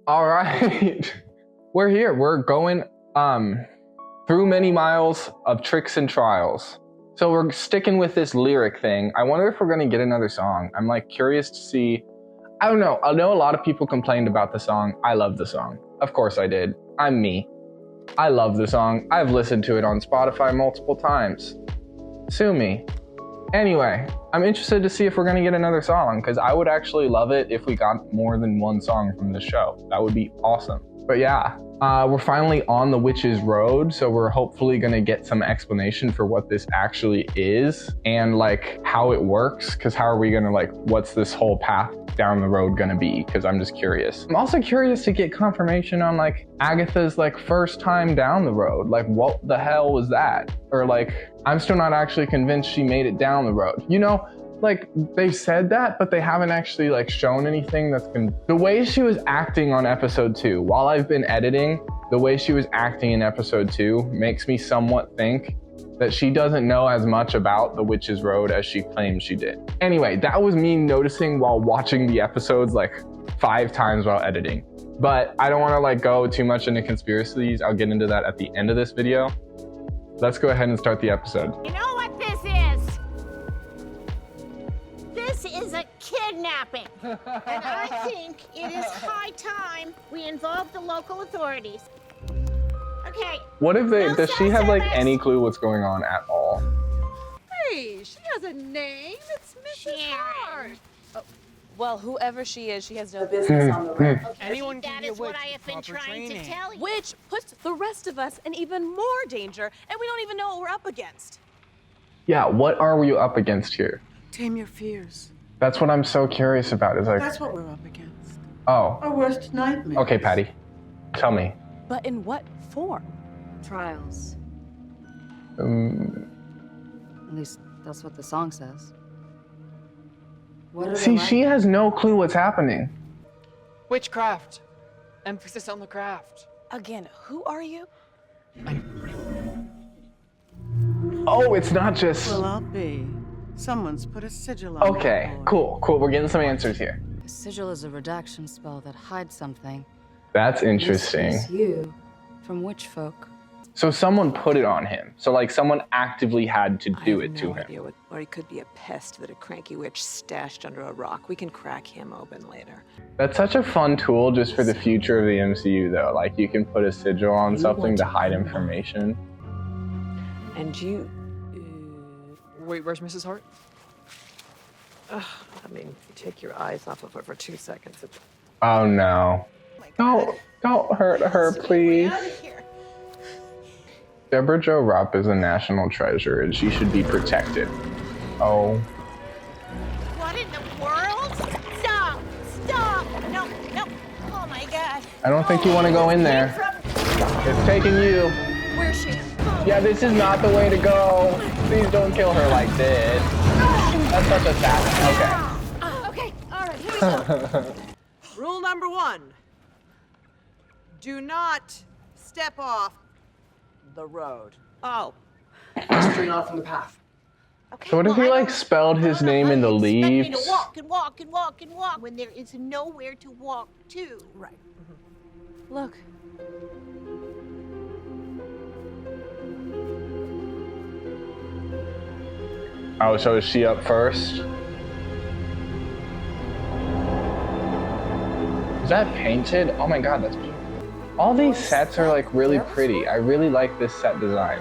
All right, we're here. We're going through many miles of tricks and trials. So we're sticking with this lyric thing. I wonder if we're gonna get another song. I'm like curious to see. I don't know. I know a lot of people complained about the song. I love the song. Of course I did. I'm me. I love the song. I've listened to it on Spotify multiple times. Sue me. Anyway, I'm interested to see if we're gonna get another song, because I would actually love it if we got more than one song from this show. That would be awesome. But yeah, we're finally on the Witch's Road, so we're hopefully gonna get some explanation for what this actually is and like how it works, because how are we gonna like, what's this whole path down the road gonna be? Because I'm just curious. I'm also curious to get confirmation on like Agatha's like first time down the road. Like what the hell was that? Or like, I'm still not actually convinced she made it down the road. You know, like they said that, but they haven't actually like shown anything that's been. The way she was acting on episode 2, while I've been editing, the way she was acting in episode 2 makes me somewhat think that she doesn't know as much about the Witch's Road as she claims she did. Anyway, that was me noticing while watching the episodes like 5 times while editing. But I don't want to like go too much into conspiracies. I'll get into that at the end of this video. Let's go ahead and start the episode. You know what this is? This is a kidnapping. And I think it is high time we involve the local authorities. Okay. What if they, does she have like any clue what's going on at all? Hey, she has a name. It's Mrs. Hart. Oh, well, whoever she is, she has no business on the road. Okay, anyone can be a witch. That is what I have been trying to tell you. Which puts the rest of us in even more danger, and we don't even know what we're up against. Yeah, what are we up against here? Tame your fears. That's what I'm so curious about. Is like, that's what we're up against. Oh. Our worst nightmare. Okay, Patty, tell me. But in what form? Trials. At least that's what the song says. What See, she has no clue what's happening. Witchcraft. Emphasis on the craft. Again, who are you? Oh, it's not just. Well, I'll be. Someone's put a sigil on. Okay, cool. We're getting some answers here. A sigil is a redaction spell that hides something. That's interesting. This is you from witch folk. So someone put it on him. So like someone actively had to do it to him. Or he could be a pest that a cranky witch stashed under a rock. We can crack him open later. That's such a fun tool just for the future of the MCU though. Like you can put a sigil on something to hide information. And you... Wait, where's Mrs. Hart? I mean, if you take your eyes off of her for 2 seconds, it's... Oh no. Don't hurt her, please. Deborah Jo Rupp is a national treasure and she should be protected. Oh. What in the world? Stop! Stop! No! Oh my God. I don't think you want to go in there. It's taking you. Where's she? Yeah, this is not the way to go. Please don't kill her like this. That's such a sad. Okay, all right, here we go. Rule number 1. Do not step off the road. Oh. Straight off from the path. Okay, So what if he like spelled his name in the Expect me to leaves? walk and walk and walk and walk when there is nowhere to walk to. Right. Look. Oh, so is she up first? Is that painted? Oh my God, that's beautiful. All these sets are like really pretty. I really like this set design.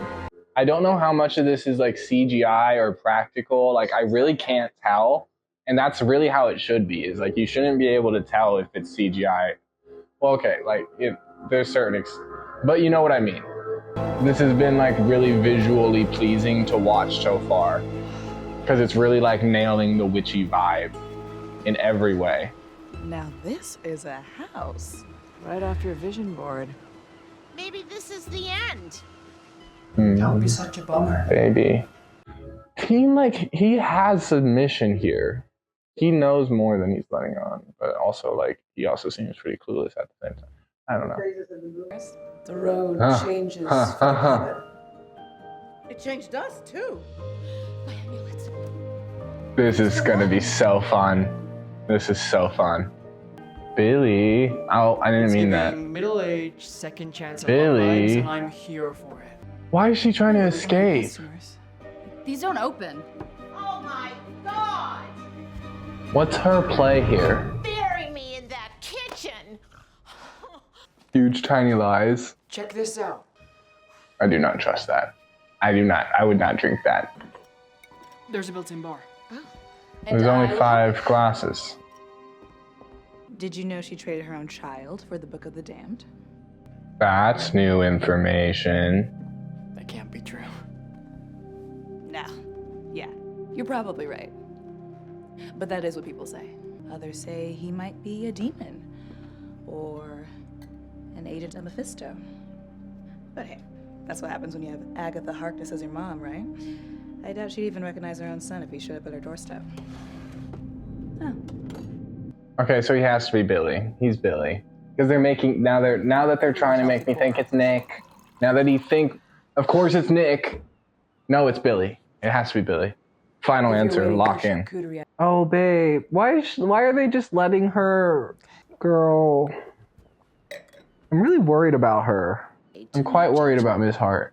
I don't know how much of this is like CGI or practical. Like I really can't tell. And that's really how it should be, is like you shouldn't be able to tell if it's CGI. Well, okay, like there's certain, but you know what I mean. This has been like really visually pleasing to watch so far, because it's really like nailing the witchy vibe in every way. Now this is a house. Right off your vision board. Maybe this is the end. That would be such a bummer. Baby. He has a mission here. He knows more than he's letting on, but also like he also seems pretty clueless at the same time. I don't know. The road changes. It changed us too. My ambulance. This is gonna be so fun. This is so fun. Billy. Oh, I didn't mean that. Middle-aged, second chance at Billy. love lives, and I'm here for it. Why is she trying to escape? Customers. These don't open. Oh my God! What's her play here? Bury me in that kitchen! Huge tiny lies. Check this out. I do not trust that. I do not. I would not drink that. There's a built-in bar. There's only 5 glasses. Did you know she traded her own child for the Book of the Damned? That's new information. That can't be true. No. Yeah, you're probably right. But that is what people say. Others say he might be a demon or an agent of Mephisto. But hey, that's what happens when you have Agatha Harkness as your mom, right? I doubt she'd even recognize her own son if he showed up at her doorstep. Oh. Okay, so he has to be Billy. He's Billy. Because they're making now that they're trying to make me think it's Nick. Now that he think, of course it's Nick. No, it's Billy. It has to be Billy. Final answer. Lock in. Oh, babe, why are they just letting her, girl? I'm really worried about her. I'm quite worried about Miss Hart.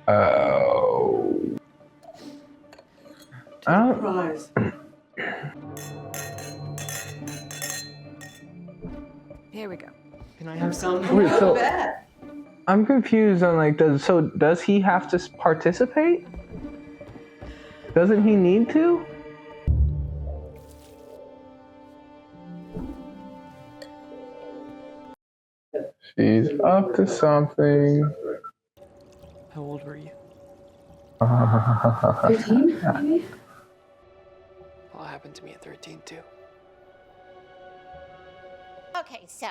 Oh. Surprise. Here we go. Can I have some? Wait, so I'm confused on like, does he have to participate? Doesn't he need to? She's up to something. How old were you? 15, maybe? Well, it happened to me at 13 too. Okay, so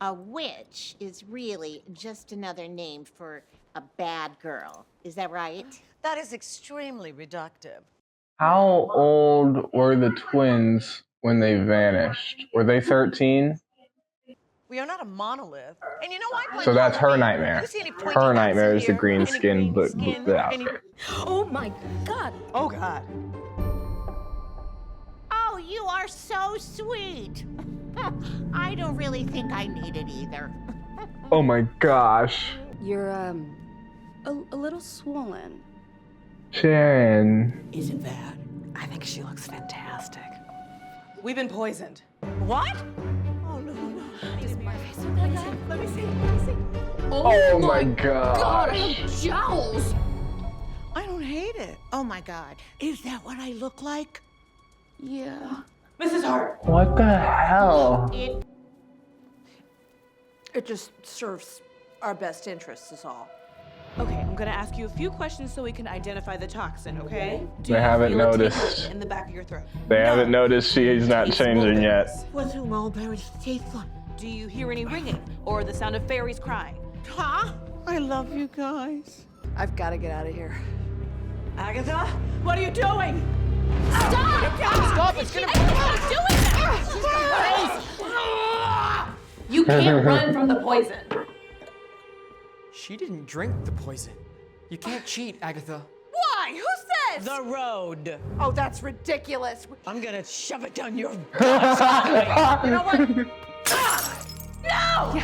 a witch is really just another name for a bad girl. Is that right? That is extremely reductive. How old were the twins when they vanished? Were they 13? We are not a monolith. And you know, I play So that's her Halloween. nightmare. You see any pointy Her hats nightmare in is the here? green Any skin, green skin? but Any- Oh my God. Oh, God. Oh, you are so sweet. I don't really think I need it either. oh my gosh. You're, a little swollen. Sharon. Is it bad? I think she looks fantastic. We've been poisoned. What? Oh, no, no. Let me see. Oh my God, gosh. I have jowls. I don't hate it. Oh my God. Is that what I look like? Yeah. Mrs. Hart. What the hell? It just serves our best interests is all. Okay, I'm gonna ask you a few questions so we can identify the toxin, okay? Do They you haven't feel a tickle noticed. in the back of your throat? They haven't noticed she's not Taste changing yet. mulberries. What do mulberries taste like? Do you hear any ringing or the sound of fairies crying? Huh? I love you guys. I've got to get out of here. Agatha, what are you doing? Stop! It's gonna You can't run from the poison. She didn't drink the poison. You can't cheat, Agatha. Why? Who says? The road. Oh, that's ridiculous. I'm gonna shove it down your. You know what? No!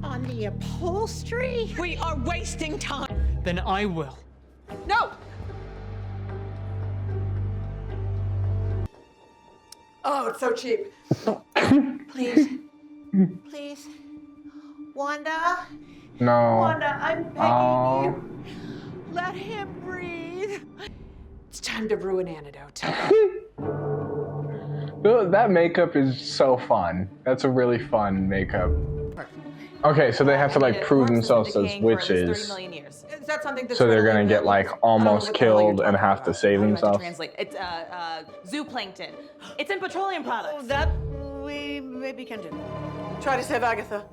On the upholstery? We are wasting time. Then I will. No! Oh, it's so cheap. Please. Please. Wanda? No. Wanda, I'm begging Oh. you. Let him breathe. It's time to brew an antidote. That makeup is so fun. That's a really fun makeup. Okay, so they have to like prove themselves as witches. Is that something that's So they're gonna readily get like available? almost what the hell you're killed and talking have to about. save How do I have to themselves. translate? It's zooplankton. It's in petroleum products. That we maybe can do. Try to save Agatha.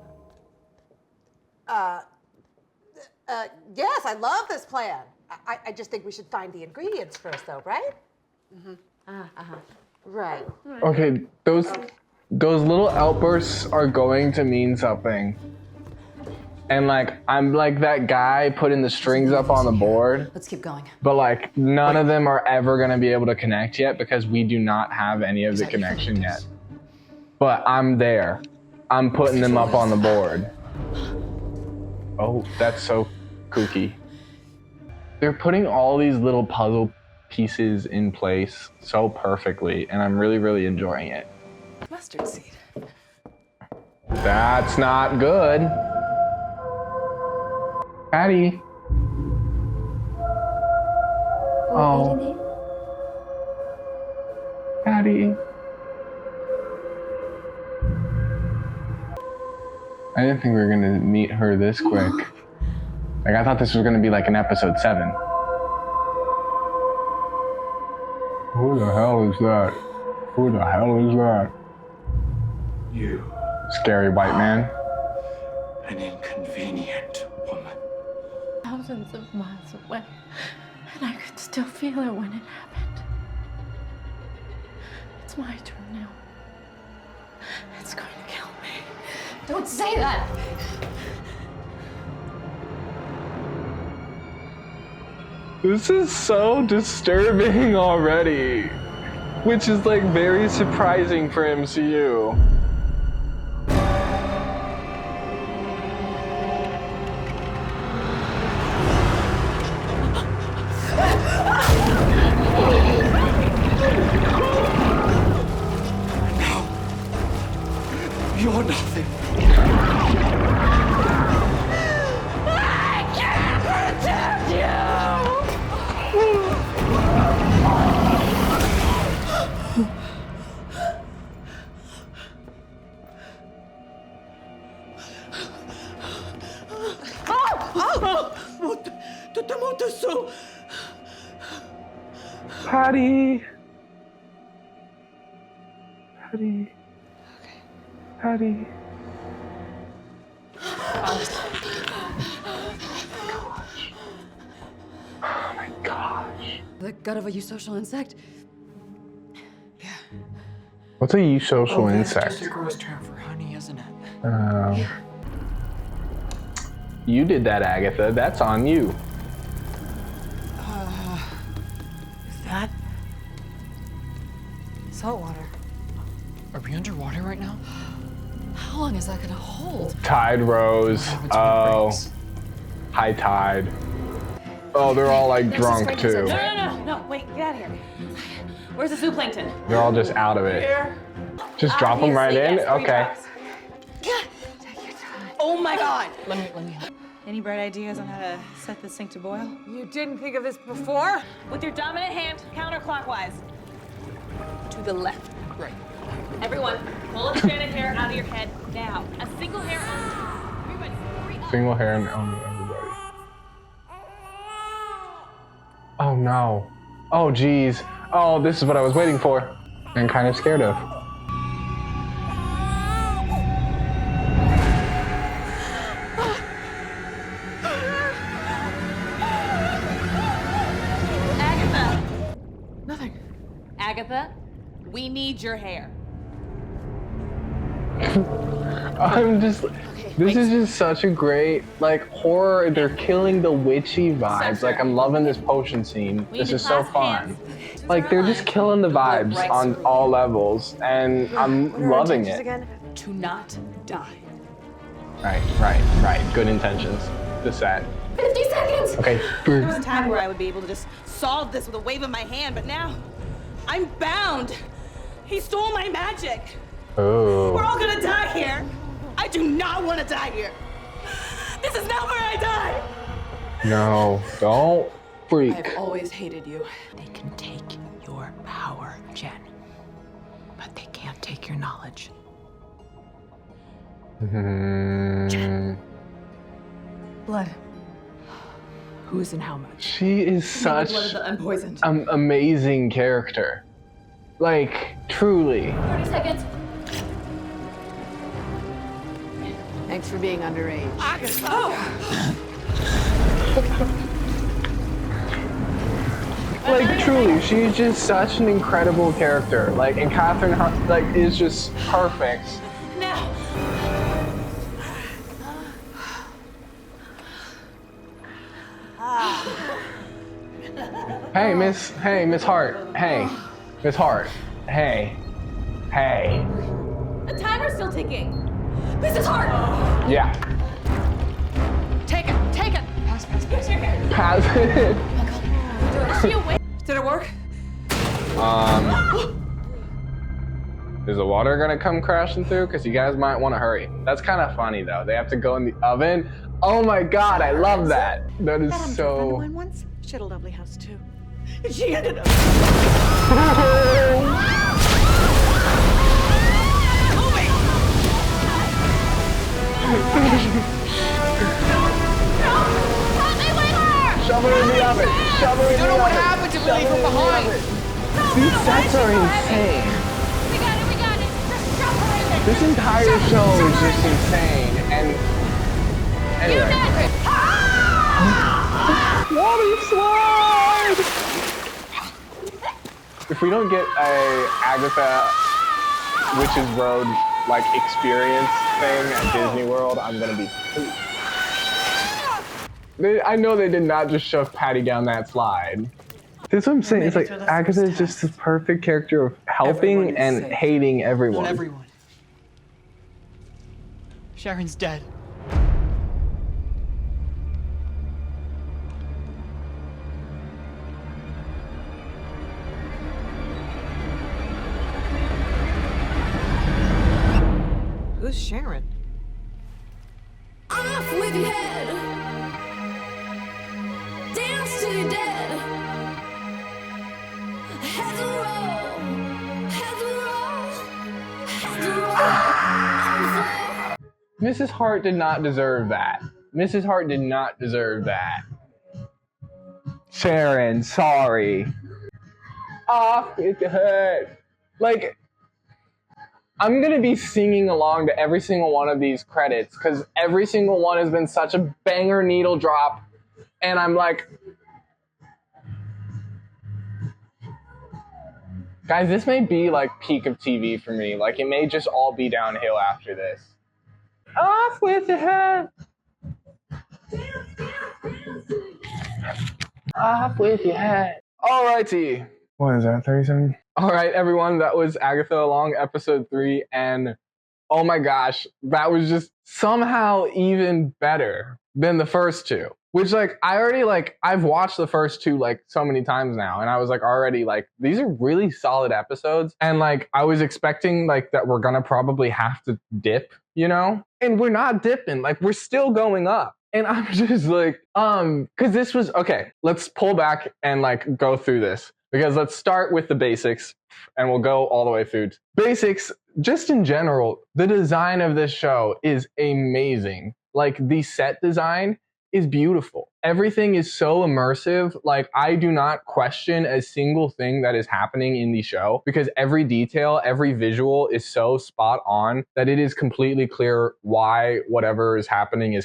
Yes, I love this plan. I just think we should find the ingredients first, though, right? Right. Okay, those little outbursts are going to mean something. And like, I'm like that guy putting the strings up on the board. Let's keep going. But like, none of them are ever gonna be able to connect yet because we do not have any of the connection yet. But I'm there. I'm putting them up on the board. Oh, that's so kooky. They're putting all these little puzzle pieces in place so perfectly, and I'm really, really enjoying it. Mustard seed. That's not good. Patty. Oh. Patty. I didn't think we were gonna meet her this quick. Like, I thought this was gonna be like an episode 7. Who the hell is that? Who the hell is that? You. Scary white man. An inconvenient woman. Thousands of miles away, and I could still feel her when it happened. It's my turn now. It's going to kill me. Don't say that! This is so disturbing already, which is like very surprising for MCU. You're nothing. I can't protect Patty. Patty. Patty. Oh my gosh. The gut of a eusocial insect. What's a eusocial insect? Just a gross term for honey, isn't it? You did that, Agatha. That's on you. Is that salt water? Are we underwater right now? How long is that gonna hold? Tide rose. Oh. High tide. Oh, they're all like drunk too. No, wait, get out of here. Where's the zooplankton? They're all just out of it. Just drop them right in? Okay. Oh my god! Let me help. Any bright ideas on how to set this thing to boil? You didn't think of this before? With your dominant hand, counterclockwise. To the left. Right. Everyone, pull a strand of hair out of your head now. A single hair on everybody. Hurry up. Single hair and only everybody. Oh no. Oh geez. Oh, this is what I was waiting for. And kind of scared of. Agatha! Nothing. Agatha, we need your hair. I'm just, this is just such a great, like, horror. They're killing the witchy vibes. Like, I'm loving this potion scene. This is so fun. Like, they're just killing the vibes on all levels, and I'm loving it. To not die. Right. Good intentions. Just that. 50 seconds! Okay. There was a time where I would be able to just solve this with a wave of my hand, but now I'm bound. He stole my magic. Oh. We're all gonna die here. I do not want to die here. This is not where I die. No, don't freak. I've always hated you. They can take your power, Jen, but they can't take your knowledge. Blood. Who's and how much? She is such Blood of the unpoisoned. an amazing character. Like, truly. 30 seconds. Thanks for being underage. Like, truly, she's just such an incredible character. Like, and Catherine, like, is just perfect. Now. Hey, Miss Hart. Hey, Miss Hart. Hey. The timer's still ticking. Mrs. Hart! Yeah. Take it. Pass. Pass it. Is she awake? Did it work? Is the water gonna come crashing through? Because you guys might want to hurry. That's kind of funny though. They have to go in the oven. Oh my god, I love that. That is so. Once. She had a lovely house too. She ended up. Shove her in the oven. Shove her in the oven. don't know what happened to Billy from behind. These sets are insane. We got it. Just shove her in there. This entire show is just insane. And anyway. Water slide! If we don't get a Agatha Witch's Road like experience thing at Disney World, I'm gonna be pooped. I know they did not just shove Patty down that slide. That's what I'm saying. It's like Agatha is just the perfect character of helping and hating everyone. Not everyone. Sharon's dead. Who's Sharon? Off with your head. Dance till you're dead. Heads will roll. Heads will roll. Heads will roll. Mrs. Hart did not deserve that. Mrs. Hart did not deserve that. Sharon, sorry. Off with your head. Like, I'm gonna be singing along to every single one of these credits because every single one has been such a banger needle drop, and I'm like, guys, this may be like peak of TV for me. Like, it may just all be downhill after this. Off with your head. Off with your head. Alrighty. What is that, 37? All right, everyone, that was Agatha Along, episode 3, and oh my gosh, that was just somehow even better than the first two. Which, like, I've watched the first two, like, so many times now, and I was, like, already, like, these are really solid episodes, and, like, I was expecting, like, that we're gonna probably have to dip, you know? And we're not dipping, like, we're still going up. And I'm just like, because this was, okay, let's pull back and, like, go through this. Because let's start with the basics, and we'll go all the way through. Basics, just in general, the design of this show is amazing. Like, the set design is beautiful. Everything is so immersive. Like, I do not question a single thing that is happening in the show because every detail, every visual is so spot on that it is completely clear why whatever is happening,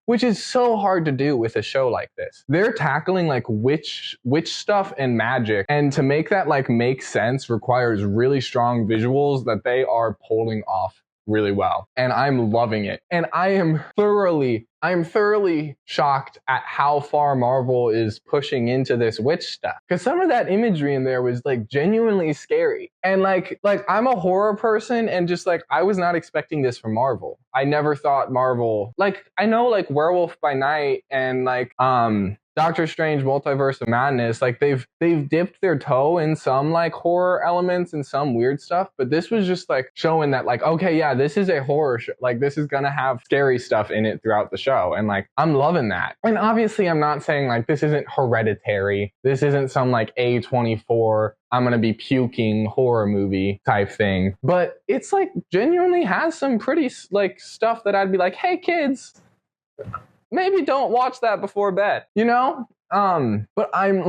which is so hard to do with a show like this. They're tackling like witch stuff and magic, and to make that like make sense requires really strong visuals that they are pulling off really well. And I'm loving it. And I am thoroughly shocked at how far Marvel is pushing into this witch stuff. Because some of that imagery in there was like genuinely scary. And like I'm a horror person, and just like I was not expecting this from Marvel. I never thought Marvel, like I know like Werewolf by Night and like Doctor Strange Multiverse of Madness, like they've dipped their toe in some like horror elements and some weird stuff, but this was just like showing that like, okay, yeah, this is a horror show. Like this is gonna have scary stuff in it throughout the show, and like I'm loving that. And obviously I'm not saying like this isn't Hereditary, this isn't some like A24 I'm gonna be puking horror movie type thing, but it's like genuinely has some pretty like stuff that I'd be like, hey kids, maybe don't watch that before bed, you know? But I'm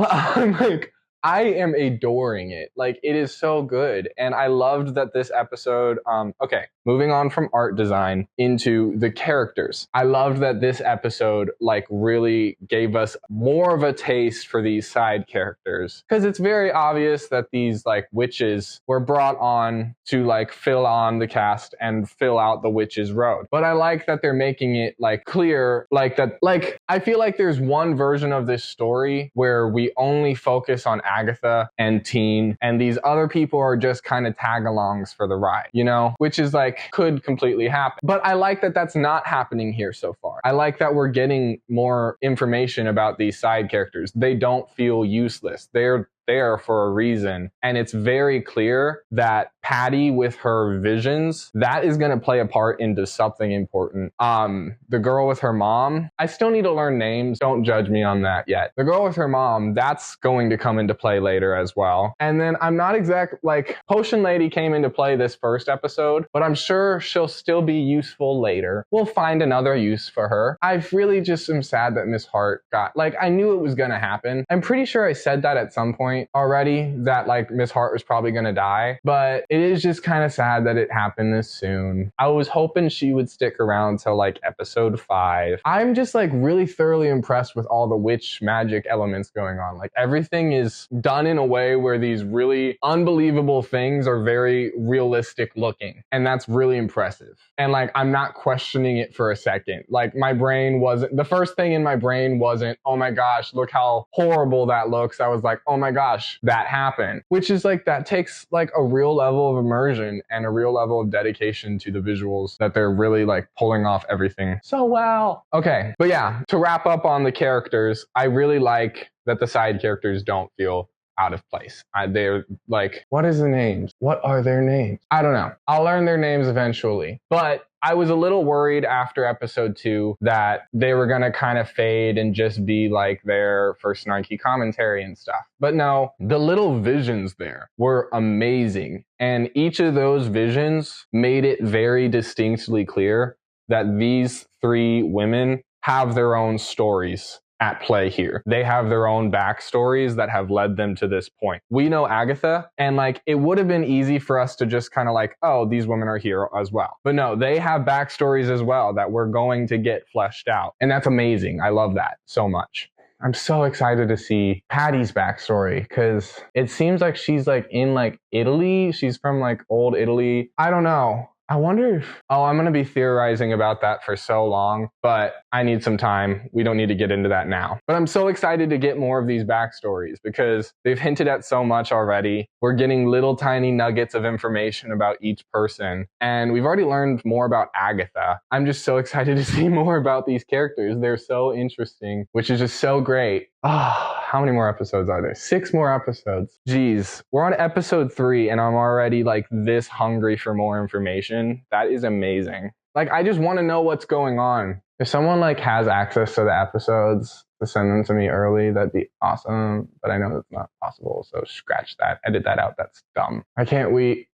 like, I am adoring it. Like, it is so good. And I loved that this episode, okay, moving on from art design into the characters. I loved that this episode like really gave us more of a taste for these side characters, because it's very obvious that these like witches were brought on to like fill on the cast and fill out the witches road. But I like that they're making it like clear, like that, like I feel like there's one version of this story where we only focus on Agatha and Teen, and these other people are just kind of tag-alongs for the ride, you know, which is like could completely happen. But I like that that's not happening here so far. I like that we're getting more information about these side characters. They don't feel useless. They're there for a reason. And it's very clear that Patty with her visions, that is going to play a part into something important. The girl with her mom, I still need to learn names. Don't judge me on that yet. The girl with her mom, that's going to come into play later as well. And then I'm not like Potion Lady came into play this first episode, but I'm sure she'll still be useful later. We'll find another use for her. I really just am sad that Miss Hart got, like, I knew it was going to happen. I'm pretty sure I said that at some point already, that like Miss Hart was probably gonna die, but it is just kind of sad that it happened this soon. I was hoping she would stick around till like episode 5. I'm just like really thoroughly impressed with all the witch magic elements going on. Like everything is done in a way where these really unbelievable things are very realistic looking, and that's really impressive. And like I'm not questioning it for a second. Like my brain wasn't, the first thing in my brain wasn't, oh my gosh, look how horrible that looks. I was like, oh my gosh, that happened. Which is like, that takes like a real level of immersion and a real level of dedication to the visuals, that they're really like pulling off everything so well. Okay, but yeah, to wrap up on the characters, I really like that the side characters don't feel out of place. They're like, what is the names? What are their names? I don't know. I'll learn their names eventually. But I was a little worried after episode 2 that they were going to kind of fade and just be like there for snarky commentary and stuff. But no, the little visions there were amazing. And each of those visions made it very distinctly clear that these 3 women have their own stories at play here. They have their own backstories that have led them to this point. We know Agatha, and like it would have been easy for us to just kind of like, oh, these women are here as well. But no, they have backstories as well that we're going to get fleshed out. And that's amazing. I love that so much. I'm so excited to see Patty's backstory, because it seems like she's like in like Italy. She's from like old Italy. I don't know. I wonder if, I'm going to be theorizing about that for so long, but I need some time. We don't need to get into that now. But I'm so excited to get more of these backstories, because they've hinted at so much already. We're getting little tiny nuggets of information about each person. And we've already learned more about Agatha. I'm just so excited to see more about these characters. They're so interesting, which is just so great. How many more episodes are there? 6 more episodes. Jeez, we're on episode 3 and I'm already like this hungry for more information. That is amazing. Like, I just want to know what's going on. If someone like has access to the episodes to send them to me early, that'd be awesome. But I know that's not possible. So scratch that, edit that out. That's dumb. I can't believe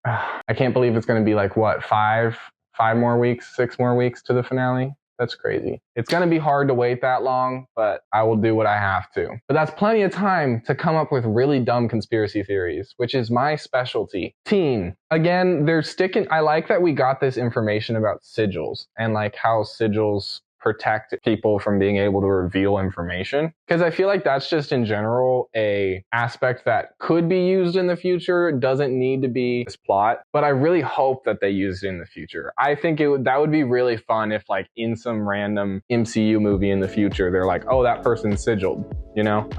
it's going to be like what, 5 more weeks, 6 more weeks to the finale. That's crazy. It's going to be hard to wait that long, but I will do what I have to. But that's plenty of time to come up with really dumb conspiracy theories, which is my specialty. Teen. Again, they're sticking. I like that we got this information about sigils and like how sigils protect people from being able to reveal information, because I feel like that's just in general a aspect that could be used in the future. It doesn't need to be this plot, but I really hope that they use it in the future. I think that would be really fun if like in some random MCU movie in the future they're like, oh, that person's sigiled, you know?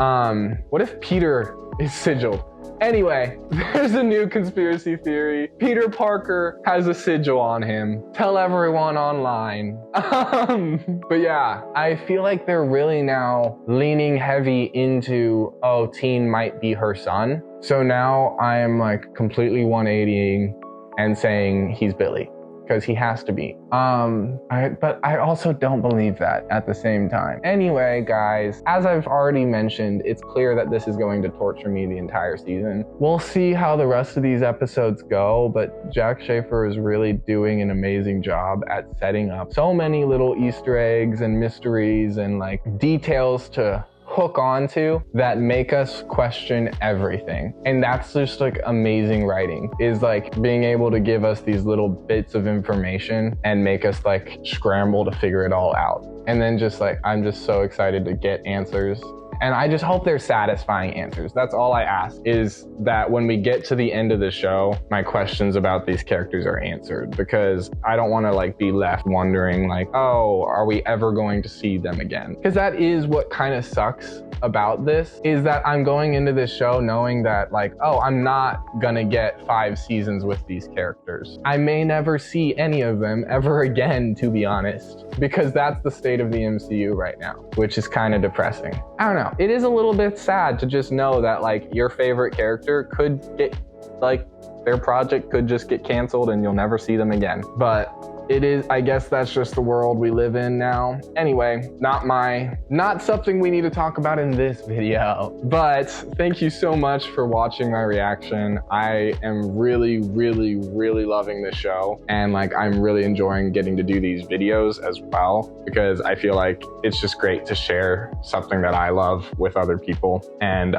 What if Peter is sigiled? Anyway, there's a new conspiracy theory. Peter Parker has a sigil on him. Tell everyone online. But yeah, I feel like they're really now leaning heavy into, oh, Teen might be her son. So now I am like completely 180ing and saying he's Billy, because he has to be. But I also don't believe that at the same time. Anyway, guys, as I've already mentioned, it's clear that this is going to torture me the entire season. We'll see how the rest of these episodes go, but Jack Schaefer is really doing an amazing job at setting up so many little Easter eggs and mysteries and like details to hook onto that make us question everything. And that's just like amazing writing, is like being able to give us these little bits of information and make us like scramble to figure it all out. And then just like, I'm just so excited to get answers. And I just hope they're satisfying answers. That's all I ask, is that when we get to the end of the show, my questions about these characters are answered, because I don't want to like be left wondering like, oh, are we ever going to see them again? Because that is what kind of sucks about this, is that I'm going into this show knowing that like, oh, I'm not gonna get 5 seasons with these characters. I may never see any of them ever again, to be honest, because that's the state of the MCU right now, which is kind of depressing. I don't know. It is a little bit sad to just know that like your favorite character could get, like, their project could just get canceled and you'll never see them again. But it is, I guess that's just the world we live in now. Anyway, not something we need to talk about in this video, but thank you so much for watching my reaction. I am really, really, really loving this show. And like, I'm really enjoying getting to do these videos as well, because I feel like it's just great to share something that I love with other people and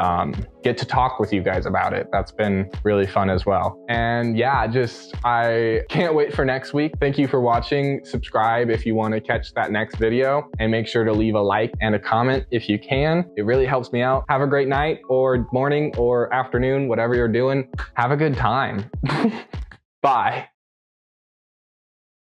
get to talk with you guys about it. That's been really fun as well. And yeah, I can't wait for next week. Thank you for watching. Subscribe if you want to catch that next video, and make sure to leave a like and a comment if you can. It really helps me out. Have a great night or morning or afternoon, whatever you're doing. Have a good time. Bye.